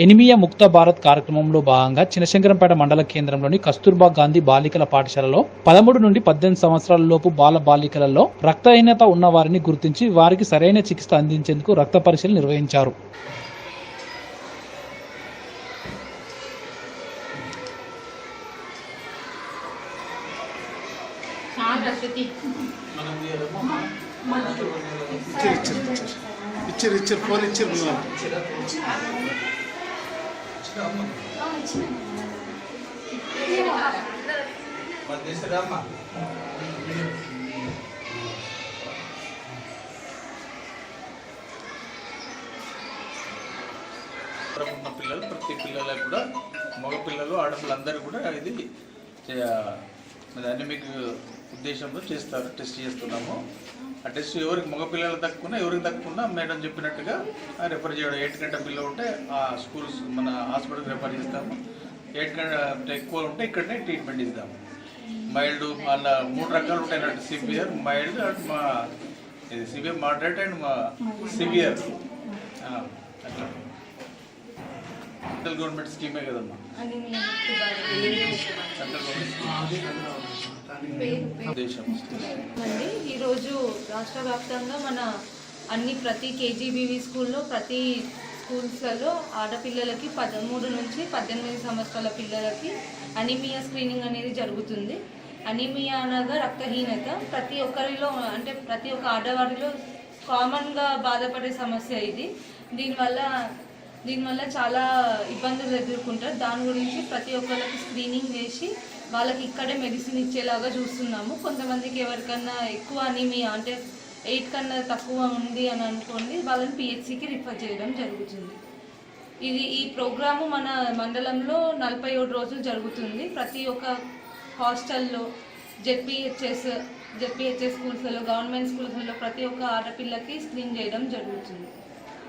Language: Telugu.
ఎనిమియా ముక్త భారత్ కార్యక్రమంలో భాగంగా చినశంకరంపేట మండల కేంద్రంలోని కస్తూర్బా గాంధీ బాలికల పాఠశాలలో 13 నుండి 18 సంవత్సరాల లోపు బాల బాలికలలో రక్తహీనత ఉన్న వారిని గుర్తించి వారికి సరైన చికిత్స అందించేందుకు రక్త పరీక్షలు నిర్వహించారు. ఫోన్ ఇచ్చారు ఉన్న పిల్లలు ప్రతి పిల్లలకు కూడా మగ పిల్లలు ఆడపిల్లలందరూ కూడా ఇది అనిమిక్ ఉద్దేశంలో చేస్తారు. టెస్ట్ చేస్తున్నాము. ఆ టెస్ట్ ఎవరికి మగపిల్లలు తక్కువ ఎవరికి తక్కువ మేడం చెప్పినట్టుగా రెఫర్ చేయడం. 8 గంటల పిల్లలు ఉంటే ఆ స్కూల్స్ మన హాస్పిటల్కి రెఫర్ చేస్తాము. 8 గంటల ఎక్కువ ఉంటే ఇక్కడనే ట్రీట్మెంట్ ఇస్తాము. మైల్డ్ అలా 3 రకాలు ఉంటాయి అన్నట్టు, severe, mild and severe, moderate and severe. అట్లా సెంట్రల్ గవర్నమెంట్ స్కీమే కదమ్మా. సెంట్రల్ ఈరోజు రాష్ట్ర వ్యాప్తంగా మన ప్రతి కేజీబీవీ స్కూల్లో ప్రతి స్కూల్స్లలో ఆడపిల్లలకి 13 నుంచి 18 సంవత్సరాల పిల్లలకి అనీమియా స్క్రీనింగ్ అనేది జరుగుతుంది. అనీమియా అనగా రక్తహీనత ప్రతి ఒక్కరిలో ప్రతి ఒక్క ఆడవారిలో కామన్గా బాధపడే సమస్య ఇది. దీనివల్ల చాలా ఇబ్బందులు ఎదుర్కొంటారు. దాని గురించి ప్రతి ఒక్కరికి స్క్రీనింగ్ చేసి వాళ్ళకి ఇక్కడే మెడిసిన్ ఇచ్చేలాగా చూస్తున్నాము. కొంతమందికి ఎవరికన్నా ఎక్కువ అనీమియా 8 కన్నా తక్కువ ఉంది అని అనుకోండి, వాళ్ళని పిహెచ్సికి రిఫర్ చేయడం జరుగుతుంది. ఈ ప్రోగ్రాము మన మండలంలో 47 రోజులు జరుగుతుంది. ప్రతి ఒక్క హాస్టల్లో, జెడ్పిహెచ్ఎస్ స్కూల్స్లో, గవర్నమెంట్ స్కూల్స్లో ప్రతి ఒక్క ఆడపిల్లకి స్క్రీన్ చేయడం జరుగుతుంది.